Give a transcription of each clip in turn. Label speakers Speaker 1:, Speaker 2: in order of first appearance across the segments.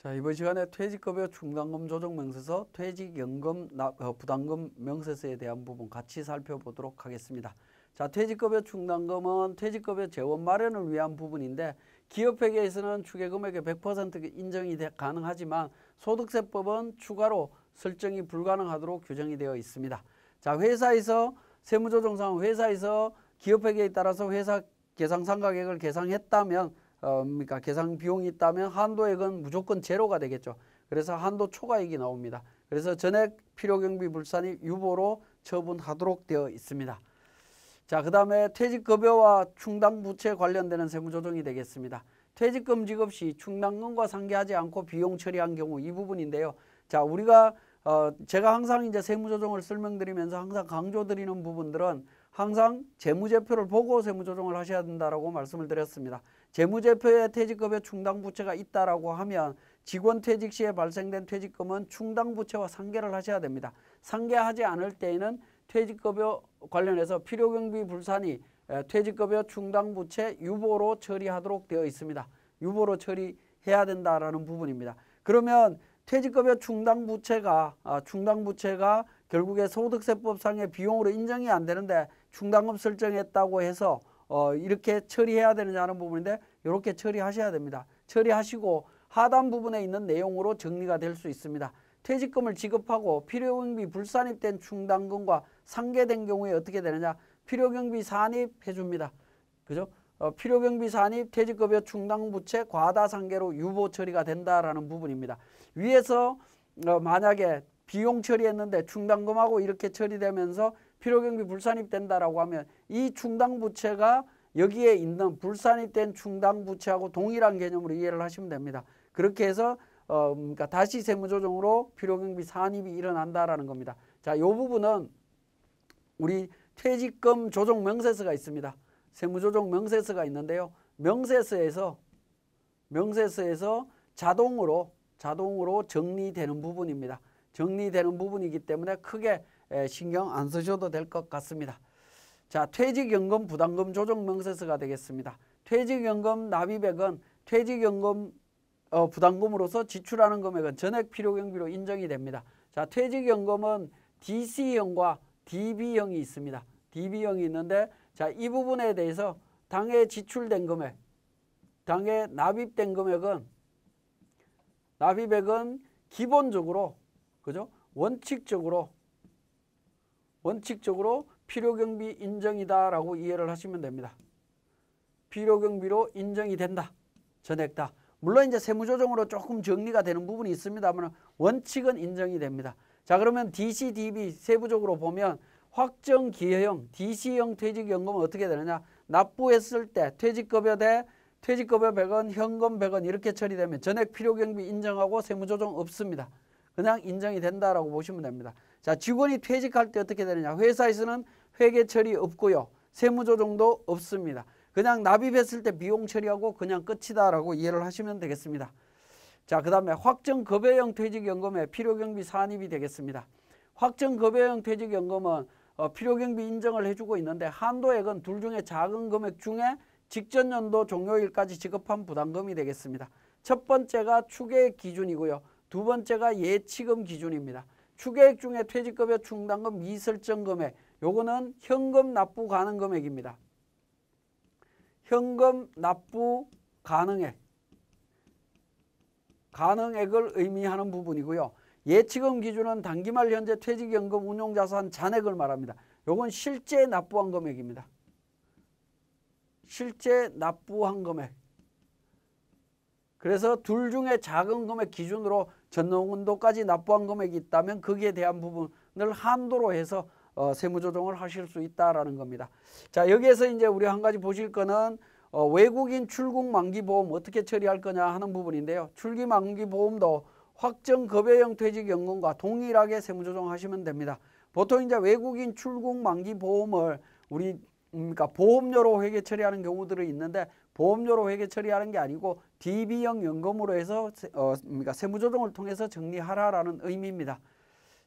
Speaker 1: 자, 이번 시간에 퇴직급여 충당금 조정 명세서, 퇴직연금 부담금 명세서에 대한 부분 같이 살펴보도록 하겠습니다. 자, 퇴직급여 충당금은 퇴직급여 재원 마련을 위한 부분인데 기업회계에서는 추계금액의 100% 인정이 가능하지만 소득세법은 추가로 설정이 불가능하도록 규정이 되어 있습니다. 자, 회사에서 세무조정상 회사에서 기업회계에 따라서 회사 계상상각액을 계상했다면 그러니까 계상 비용이 있다면 한도액은 무조건 제로가 되겠죠. 그래서 한도 초과액이 나옵니다. 그래서 전액 필요경비 불산입 유보로 처분하도록 되어 있습니다. 자, 그 다음에 퇴직급여와 충당부채 관련되는 세무조정이 되겠습니다. 퇴직금 지급 시 충당금과 상계하지 않고 비용 처리한 경우 이 부분인데요. 자, 우리가 제가 항상 이제 세무조정을 설명드리면서 항상 강조드리는 부분들은 항상 재무제표를 보고 세무조정을 하셔야 된다라고 말씀을 드렸습니다. 재무제표에 퇴직급여 충당부채가 있다라고 하면 직원 퇴직 시에 발생된 퇴직금은 충당부채와 상계를 하셔야 됩니다. 상계하지 않을 때에는 퇴직급여 관련해서 필요경비 불산이 퇴직급여 충당부채 유보로 처리하도록 되어 있습니다. 유보로 처리해야 된다라는 부분입니다. 그러면 퇴직급여 충당부채가 결국에 소득세법상의 비용으로 인정이 안 되는데 충당금 설정했다고 해서 이렇게 처리해야 되느냐 하는 부분인데 이렇게 처리하셔야 됩니다. 처리하시고 하단 부분에 있는 내용으로 정리가 될 수 있습니다. 퇴직금을 지급하고 필요경비 불산입된 충당금과 상계된 경우에 어떻게 되느냐? 필요경비 산입해 줍니다. 그죠? 필요경비 산입 퇴직급여 충당부채 과다상계로 유보 처리가 된다라는 부분입니다. 위에서 만약에 비용 처리했는데 충당금하고 이렇게 처리되면서 필요경비 불산입된다라고 하면 이 충당부채가 여기에 있는 불산입된 충당부채하고 동일한 개념으로 이해를 하시면 됩니다. 그렇게 해서 그러니까 다시 세무조정으로 필요경비 산입이 일어난다라는 겁니다. 자, 이 부분은 우리 퇴직금 조정 명세서가 있습니다. 세무조정 명세서가 있는데요. 명세서에서 자동으로 정리되는 부분입니다. 정리되는 부분이기 때문에 크게 신경 안 쓰셔도 될 것 같습니다. 자, 퇴직연금 부담금 조정 명세서가 되겠습니다. 퇴직연금 납입액은 퇴직연금 부담금으로서 지출하는 금액은 전액 필요경비로 인정이 됩니다. 자, 퇴직연금은 DC형과 DB형이 있습니다. DB형이 있는데 자, 이 부분에 대해서 당해 지출된 금액, 당해 납입된 금액은 납입액은 기본적으로 그죠? 원칙적으로 필요경비 인정이다라고 이해를 하시면 됩니다. 필요경비로 인정이 된다. 전액 다. 물론 이제 세무조정으로 조금 정리가 되는 부분이 있습니다만 원칙은 인정이 됩니다. 자, 그러면 DC, DB 세부적으로 보면 확정 기여형, DC형 퇴직연금은 어떻게 되느냐? 납부했을 때 퇴직급여 대 퇴직급여 100원, 현금 100원 이렇게 처리되면 전액 필요경비 인정하고 세무조정 없습니다. 그냥 인정이 된다라고 보시면 됩니다. 자, 직원이 퇴직할 때 어떻게 되느냐? 회사에서는 회계 처리 없고요. 세무조정도 없습니다. 그냥 납입했을 때 비용 처리하고 그냥 끝이다라고 이해를 하시면 되겠습니다. 자, 그 다음에 확정급여형 퇴직연금의 필요경비 산입이 되겠습니다. 확정급여형 퇴직연금은 필요경비 인정을 해주고 있는데 한도액은 둘 중에 작은 금액 중에 직전 연도 종료일까지 지급한 부담금이 되겠습니다. 첫 번째가 추계액 기준이고요. 두 번째가 예치금 기준입니다. 추계액 중에 퇴직급여 충당금 미설정 금액, 요거는 현금 납부 가능 금액입니다. 현금 납부 가능액을 의미하는 부분이고요. 예치금 기준은 단기말 현재 퇴직연금 운용자산 잔액을 말합니다. 요건 실제 납부한 금액입니다. 실제 납부한 금액. 그래서 둘 중에 작은 금액 기준으로 전년도까지 납부한 금액이 있다면 거기에 대한 부분을 한도로 해서 세무조정을 하실 수 있다라는 겁니다. 자, 여기에서 이제 우리 한 가지 보실 거는 외국인 출국 만기 보험 어떻게 처리할 거냐 하는 부분인데요. 출기 만기 보험도 확정급여형 퇴직연금과 동일하게 세무조정하시면 됩니다. 보통 이제 외국인 출국 만기 보험을 그러니까 보험료로 회계 처리하는 경우들이 있는데 보험료로 회계 처리하는 게 아니고 DB형 연금으로 해서 그러니까 세무조정을 통해서 정리하라라는 의미입니다.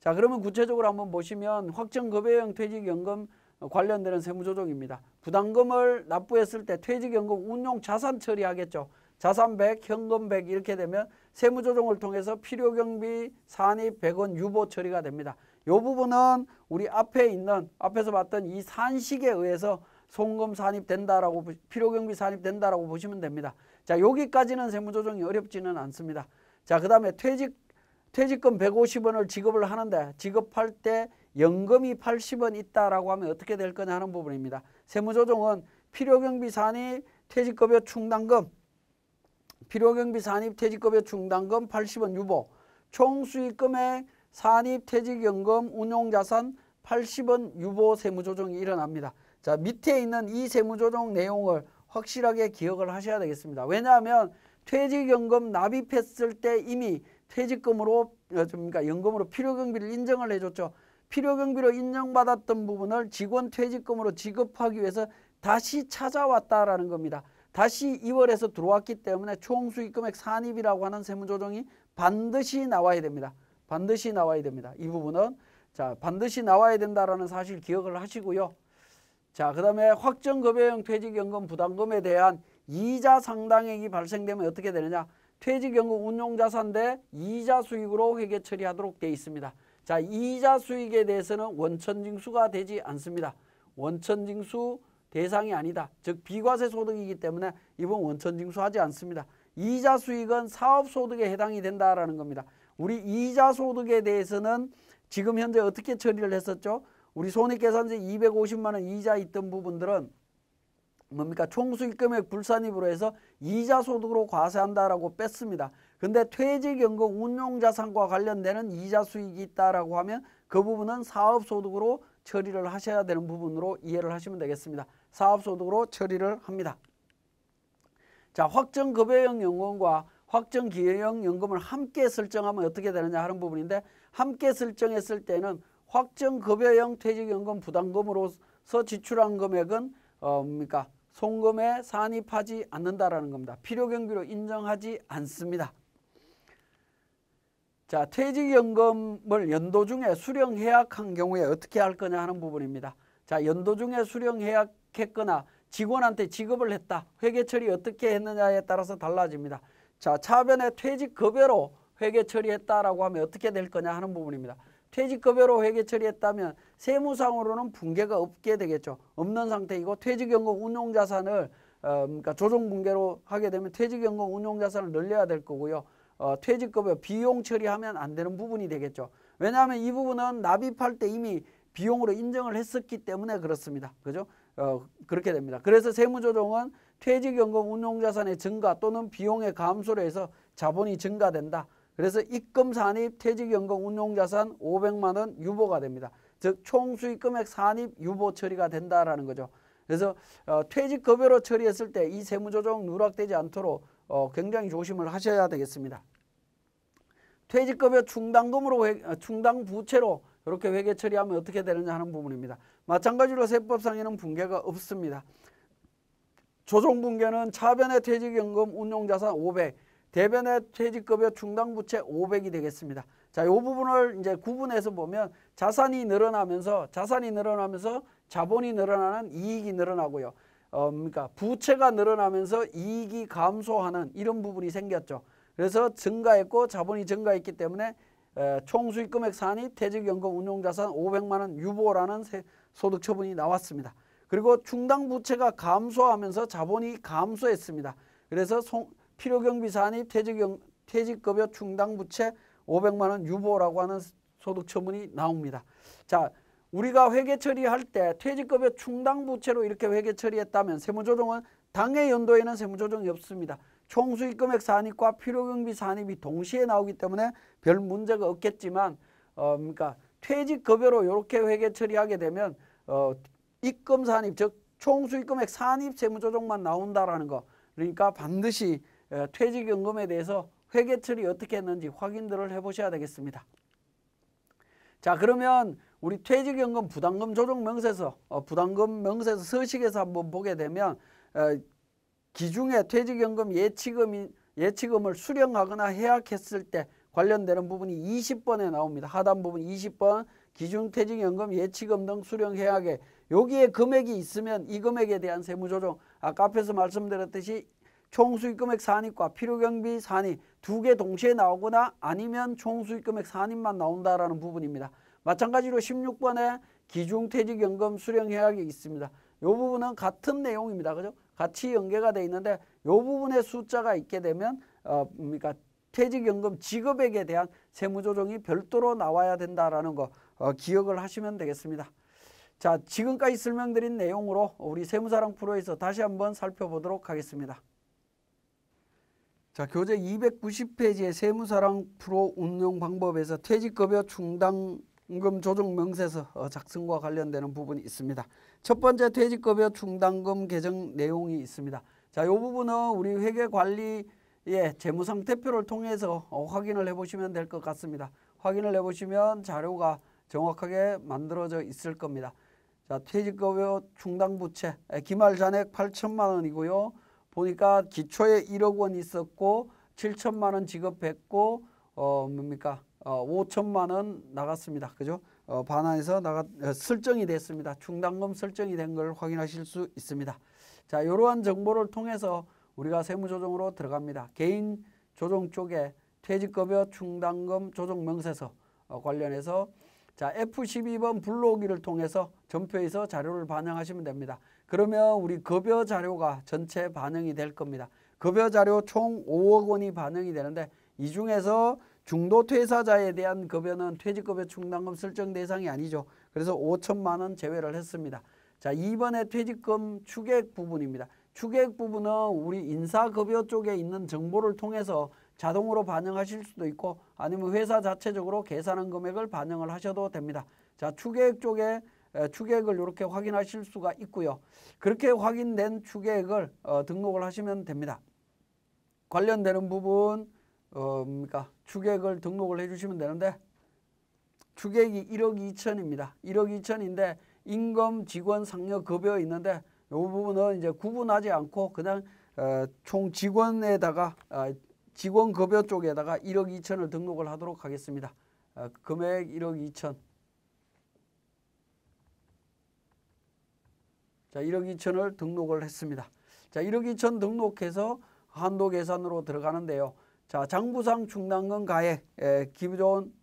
Speaker 1: 자, 그러면 구체적으로 한번 보시면 확정급여형 퇴직연금 관련되는 세무조정입니다. 부담금을 납부했을 때 퇴직연금 운용 자산 처리하겠죠. 자산 100, 현금 100 이렇게 되면 세무조정을 통해서 필요경비 산입 100원 유보 처리가 됩니다. 이 부분은 우리 앞에서 봤던 이 산식에 의해서 송금 산입된다라고, 필요경비 산입된다라고 보시면 됩니다. 자, 여기까지는 세무조정이 어렵지는 않습니다. 자, 그 다음에 퇴직금 150원을 지급을 하는데 지급할 때 연금이 80원 있다라고 하면 어떻게 될 거냐 하는 부분입니다. 세무조정은 필요경비 산입 퇴직급여 충당금, 필요경비 산입 퇴직급여 충당금 80원 유보, 총수익금액 산입 퇴직연금 운용자산 80원 유보 세무조정이 일어납니다. 자, 밑에 있는 이 세무조정 내용을 확실하게 기억을 하셔야 되겠습니다. 왜냐하면 퇴직연금 납입했을 때 이미 퇴직금으로, 그러니까 연금으로 필요경비를 인정을 해줬죠. 필요경비로 인정받았던 부분을 직원 퇴직금으로 지급하기 위해서 다시 찾아왔다라는 겁니다. 다시 2월에서 들어왔기 때문에 총수익금액 산입이라고 하는 세무조정이 반드시 나와야 됩니다. 반드시 나와야 됩니다. 이 부분은 자, 반드시 나와야 된다라는 사실 기억을 하시고요. 자, 그 다음에 확정급여형 퇴직연금 부담금에 대한 이자 상당액이 발생되면 어떻게 되느냐? 퇴직연금 운용자산 대 이자 수익으로 회계 처리하도록 되어 있습니다. 자, 이자 수익에 대해서는 원천징수가 되지 않습니다. 원천징수 대상이 아니다. 즉 비과세 소득이기 때문에 이번 원천징수하지 않습니다. 이자 수익은 사업소득에 해당이 된다라는 겁니다. 우리 이자 소득에 대해서는 지금 현재 어떻게 처리를 했었죠? 우리 손익계산서 250만 원 이자 있던 부분들은 뭡니까? 총수익금액 불산입으로 해서 이자 소득으로 과세한다라고 뺐습니다. 근데 퇴직연금 운용자산과 관련되는 이자 수익이 있다라고 하면 그 부분은 사업소득으로 처리를 하셔야 되는 부분으로 이해를 하시면 되겠습니다. 사업소득으로 처리를 합니다. 자, 확정급여형 연금과 확정기여형 연금을 함께 설정하면 어떻게 되느냐 하는 부분인데, 함께 설정했을 때는 확정급여형 퇴직연금 부담금으로서 지출한 금액은 송금에 산입하지 않는다라는 겁니다. 필요경비로 인정하지 않습니다. 자, 퇴직연금을 연도 중에 수령해약한 경우에 어떻게 할 거냐 하는 부분입니다. 자, 연도 중에 수령해약했거나 직원한테 지급을 했다. 회계 처리 어떻게 했느냐에 따라서 달라집니다. 자, 차변에 퇴직급여로 회계 처리했다라고 하면 어떻게 될 거냐 하는 부분입니다. 퇴직급여로 회계 처리했다면 세무상으로는 붕괴가 없게 되겠죠. 없는 상태이고 퇴직연금 운용자산을 조정붕괴로 하게 되면 퇴직연금 운용자산을 늘려야 될 거고요. 퇴직급여 비용 처리하면 안 되는 부분이 되겠죠. 왜냐하면 이 부분은 납입할 때 이미 비용으로 인정을 했었기 때문에 그렇습니다. 그죠? 그렇게 됩니다. 그래서 세무조정은 퇴직연금 운용자산의 증가 또는 비용의 감소로 해서 자본이 증가된다. 그래서 입금 산입 퇴직연금 운용자산 500만 원 유보가 됩니다. 즉 총수익금액 산입 유보 처리가 된다라는 거죠. 그래서 퇴직급여로 처리했을 때 이 세무조정 누락되지 않도록 굉장히 조심을 하셔야 되겠습니다. 퇴직급여 충당부채로 이렇게 회계 처리하면 어떻게 되느냐 하는 부분입니다. 마찬가지로 세법상에는 붕괴가 없습니다. 조정붕괴는 차변의 퇴직연금 운용자산 500, 대변의 퇴직급여 충당부채 500이 되겠습니다. 자, 이 부분을 이제 구분해서 보면 자산이 늘어나면서 자본이 늘어나는 이익이 늘어나고요. 부채가 늘어나면서 이익이 감소하는 이런 부분이 생겼죠. 그래서 증가했고 자본이 증가했기 때문에 총수익금액 산입 퇴직연금 운용자산 500만 원 유보라는 소득처분이 나왔습니다. 그리고 충당부채가 감소하면서 자본이 감소했습니다. 그래서 필요경비 산입 퇴직급여 충당부채 500만 원 유보라고 하는 소득처분이 나옵니다. 자, 우리가 회계 처리할 때 퇴직급여 충당부채로 이렇게 회계 처리했다면 세무조정은 당해 연도에는 세무조정이 없습니다. 총수익금액 산입과 필요경비 산입이 동시에 나오기 때문에 별 문제가 없겠지만 퇴직급여로 이렇게 회계 처리하게 되면 입금 산입 즉 총수익금액 산입 세무조정만 나온다라는 거. 그러니까 반드시 퇴직연금에 대해서 회계 처리 어떻게 했는지 확인들을 해보셔야 되겠습니다. 자, 그러면 우리 퇴직연금 부담금 조정 명세서 부담금 명세서 서식에서 한번 보게 되면 기중에 퇴직연금 예치금을 수령하거나 해약했을 때 관련되는 부분이 20번에 나옵니다. 하단 부분 20번 기중 퇴직연금 예치금 등 수령 해약에 여기에 금액이 있으면 이 금액에 대한 세무조정 아까 앞에서 말씀드렸듯이 총수익금액 산입과 필요경비 산입 두 개 동시에 나오거나 아니면 총수익금액 산입만 나온다라는 부분입니다. 마찬가지로 16번에 기중퇴직연금 수령해약이 있습니다. 이 부분은 같은 내용입니다. 그죠? 같이 연계가 되어 있는데 이 부분에 숫자가 있게 되면 그러니까 퇴직연금 지급액에 대한 세무조정이 별도로 나와야 된다라는 거 기억을 하시면 되겠습니다. 자, 지금까지 설명드린 내용으로 우리 세무사랑 프로에서 다시 한번 살펴보도록 하겠습니다. 자, 교재 290페이지의 세무사랑 프로 운영 방법에서 퇴직급여 충당금 조정 명세서 작성과 관련되는 부분이 있습니다. 첫 번째 퇴직급여 충당금 개정 내용이 있습니다. 자, 이 부분은 우리 회계관리의 재무상태표를 통해서 확인을 해보시면 될 것 같습니다. 확인을 해보시면 자료가 정확하게 만들어져 있을 겁니다. 자, 퇴직급여 충당부채 기말 잔액 8천만 원이고요. 보니까 기초에 1억 원 있었고 7천만 원 지급했고 5천만 원 나갔습니다. 그죠? 반환해서 설정이 됐습니다. 충당금 설정이 된 걸 확인하실 수 있습니다. 자, 이러한 정보를 통해서 우리가 세무조정으로 들어갑니다. 개인 조정 쪽에 퇴직급여 충당금 조정 명세서 관련해서 자, F12번 불러오기를 통해서 전표에서 자료를 반영하시면 됩니다. 그러면 우리 급여 자료가 전체 반영이 될 겁니다. 급여 자료 총 5억 원이 반영이 되는데 이 중에서 중도 퇴사자에 대한 급여는 퇴직급여 충당금 설정 대상이 아니죠. 그래서 5천만 원 제외를 했습니다. 자, 2번에 퇴직금 추계액 부분입니다. 추계액 부분은 우리 인사급여 쪽에 있는 정보를 통해서 자동으로 반영하실 수도 있고 아니면 회사 자체적으로 계산한 금액을 반영을 하셔도 됩니다. 자, 추계액 쪽에 추계액을 이렇게 확인하실 수가 있고요. 그렇게 확인된 추계액을 등록을 하시면 됩니다. 관련되는 부분 추계액을 등록을 해주시면 되는데 추계액이 1억 2천입니다. 1억 2천인데 임금 직원 상여 급여 있는데 이 부분은 이제 구분하지 않고 그냥 총 직원에다가 직원 급여 쪽에다가 1억 2천을 등록을 하도록 하겠습니다. 금액 1억 2천. 자, 1억 2천을 등록을 했습니다. 자, 1억 2천 등록해서 한도 계산으로 들어가는데요. 자, 장부상 충당금 가액 기존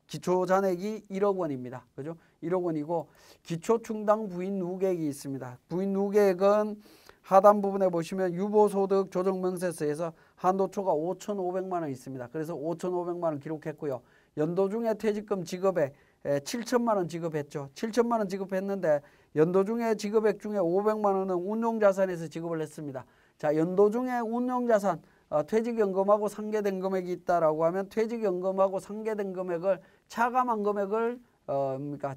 Speaker 1: 기초 잔액이 1억 원입니다. 그죠? 1억 원이고 기초 충당 부인 누계액이 있습니다. 부인 누계액은 하단 부분에 보시면 유보소득 조정명세서에서 한도초가 5,500만 원 있습니다. 그래서 5,500만 원 기록했고요. 연도 중에 퇴직금 지급액 7천만 원 지급했죠. 7천만 원 지급했는데 연도 중에 지급액 중에 500만 원은 운용자산에서 지급을 했습니다. 자, 연도 중에 운용자산 퇴직연금하고 상계된 금액이 있다라고 하면 퇴직연금하고 상계된 금액을 차감한 금액을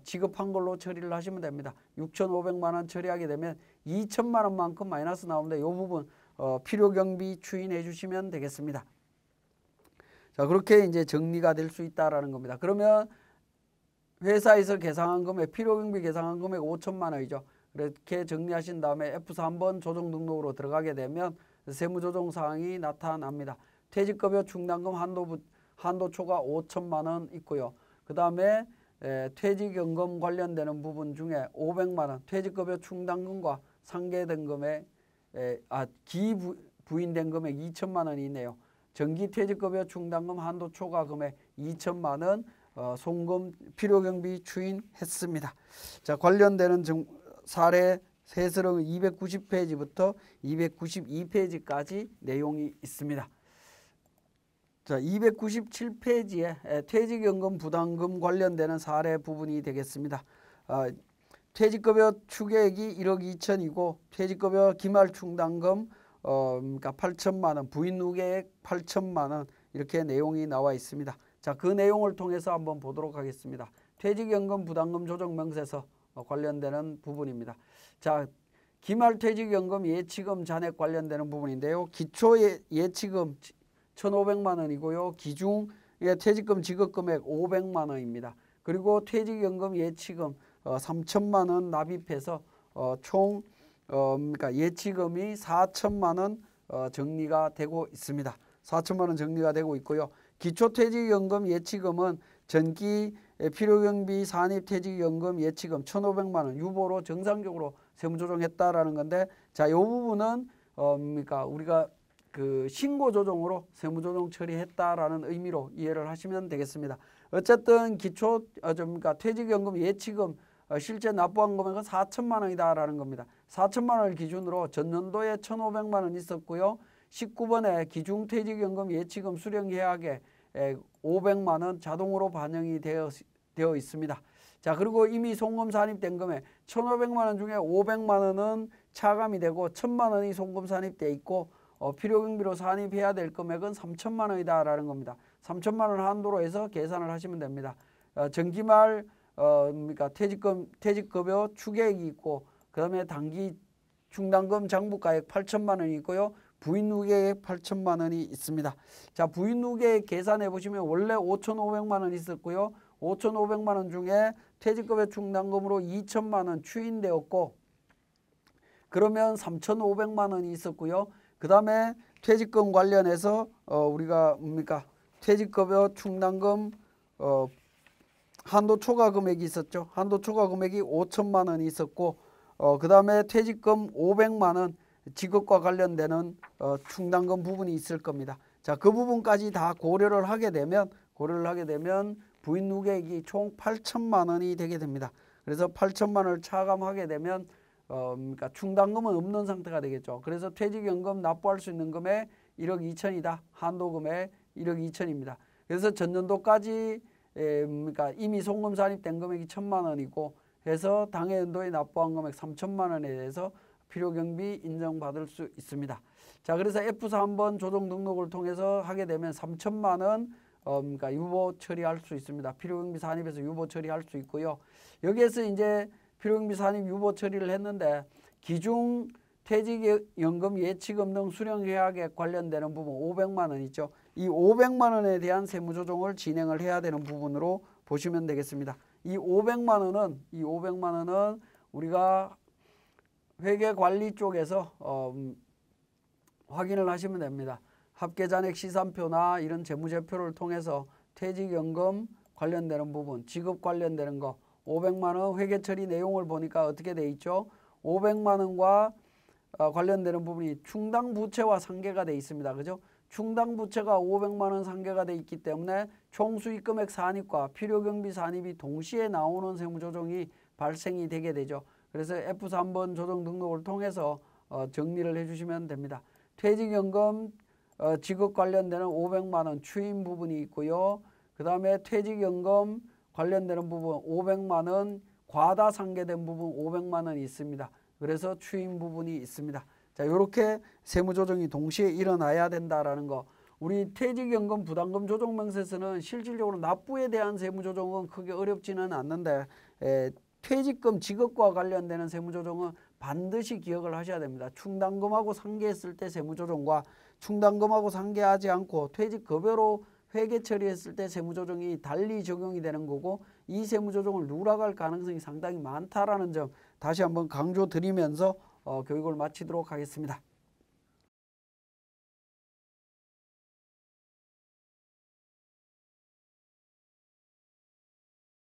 Speaker 1: 지급한 걸로 처리를 하시면 됩니다. 6,500만 원 처리하게 되면 2천만 원만큼 마이너스 나오는데 이 부분 필요경비 추인해 주시면 되겠습니다. 자, 그렇게 이제 정리가 될 수 있다라는 겁니다. 그러면 회사에서 계상한 금액, 필요경비 계상한 금액 5천만 원이죠. 그렇게 정리하신 다음에 F3번 조정 등록으로 들어가게 되면 세무조정 사항이 나타납니다. 퇴직급여 충당금 한도초가 5천만 원 있고요. 그 다음에 퇴직연금 관련되는 부분 중에 500만 원 퇴직급여 충당금과 상계된 금액 기부인된 금액 2천만 원이 있네요. 정기 퇴직급여 충당금 한도초과 금액 2천만 원 송금 필요경비 추인했습니다. 자, 관련되는 사례 세서는 290페이지부터 292페이지까지 내용이 있습니다. 자, 297페이지에 퇴직연금 부담금 관련되는 사례 부분이 되겠습니다. 퇴직급여 추계액이 1억 2천이고 퇴직급여 기말 충당금 그러니까 8천만 원, 부인 누계액 8천만 원 이렇게 내용이 나와 있습니다. 자, 그 내용을 통해서 한번 보도록 하겠습니다. 퇴직연금 부담금 조정 명세서 관련되는 부분입니다. 자, 기말 퇴직연금 예치금 잔액 관련되는 부분인데요. 기초 예치금 1,500만 원이고요. 기중 퇴직금 지급금액 500만 원입니다. 그리고 퇴직연금 예치금 3천만 원 납입해서 총 예치금이 4천만 원 정리가 되고 있습니다. 4천만 원 정리가 되고 있고요. 기초퇴직연금 예치금은 전기 필요경비 산입퇴직연금 예치금 1,500만 원 유보로 정상적으로 세무조정했다라는 건데 자, 이 부분은 그러니까 우리가 그 신고 조정으로 세무조정 처리했다라는 의미로 이해를 하시면 되겠습니다. 어쨌든 기초 그러니까 퇴직연금 예치금 실제 납부한 금액은 4천만 원이다라는 겁니다. 4천만 원을 기준으로 전년도에 1,500만 원 있었고요. 19번에 기중퇴직연금 예치금 수령계약에 500만 원 자동으로 반영이 되어 있습니다. 자, 그리고 이미 송금 산입된 금액 1,500만 원 중에 500만 원은 차감이 되고 1,000만 원이 송금 산입돼 있고 필요경비로 산입해야 될 금액은 3천만 원이다라는 겁니다. 3천만 원 한도로 해서 계산을 하시면 됩니다. 정기말 그러니까 퇴직급여 추계액이 있고 그다음에 단기 충당금 장부가액 8천만 원이 있고요. 부인 누계액 8천만 원이 있습니다. 자, 부인 누계액 계산해 보시면 원래 5,500만 원 있었고요. 5,500만 원 중에 퇴직급여 충당금으로 2천만 원 추인되었고 그러면 3,500만 원이 있었고요. 그 다음에 퇴직금 관련해서 우리가 뭡니까? 퇴직급여 충당금 한도 초과 금액이 있었죠. 한도 초과 금액이 5천만 원이 있었고 그 다음에 퇴직금 500만 원 지급과 관련되는 충당금 부분이 있을 겁니다. 자, 그 부분까지 다 고려를 하게 되면 부인 누계액이 총 8천만 원이 되게 됩니다. 그래서 8천만 원을 차감하게 되면 그러니까 충당금은 없는 상태가 되겠죠. 그래서 퇴직연금 납부할 수 있는 금액 1억 2천이다. 한도 금액 1억 2천입니다. 그래서 전년도까지 그러니까 이미 송금 산입된 금액이 1,000만 원이고 해서 당해 연도에 납부한 금액 3천만 원에 대해서 필요경비 인정받을 수 있습니다. 자, 그래서 F3번 조정 등록을 통해서 하게 되면 3천만 원 그러니까 유보 처리할 수 있습니다. 필요경비 산입에서 유보 처리할 수 있고요. 여기에서 이제 필요경비 산입 유보 처리를 했는데 기중 퇴직연금 예치금 등 수령계약에 관련되는 부분 500만 원 있죠. 이 500만 원에 대한 세무조정을 진행을 해야 되는 부분으로 보시면 되겠습니다. 이 500만 원은 우리가 회계관리 쪽에서 확인을 하시면 됩니다. 합계잔액 시산표나 이런 재무제표를 통해서 퇴직연금 관련되는 부분, 지급 관련되는 거 500만 원 회계처리 내용을 보니까 어떻게 돼 있죠? 500만 원과 관련되는 부분이 충당부채와 상계가 돼 있습니다. 그죠? 충당부채가 500만 원 상계가 돼 있기 때문에 총수익금액 산입과 필요경비 산입이 동시에 나오는 세무조정이 발생이 되게 되죠. 그래서 F3번 조정 등록을 통해서 정리를 해주시면 됩니다. 퇴직연금 지급 관련되는 500만 원 추임 부분이 있고요. 그 다음에 퇴직연금 관련되는 부분 500만 원 과다 상계된 부분 500만 원이 있습니다. 그래서 추임 부분이 있습니다. 자, 이렇게 세무조정이 동시에 일어나야 된다라는 거. 우리 퇴직연금 부담금 조정명세서는 실질적으로 납부에 대한 세무조정은 크게 어렵지는 않는데 퇴직금 지급과 관련되는 세무조정은 반드시 기억을 하셔야 됩니다. 충당금하고 상계했을 때 세무조정과 충당금하고 상계하지 않고 퇴직급여로 회계 처리했을 때 세무조정이 달리 적용이 되는 거고 이 세무조정을 누락할 가능성이 상당히 많다라는 점 다시 한번 강조드리면서 교육을 마치도록 하겠습니다.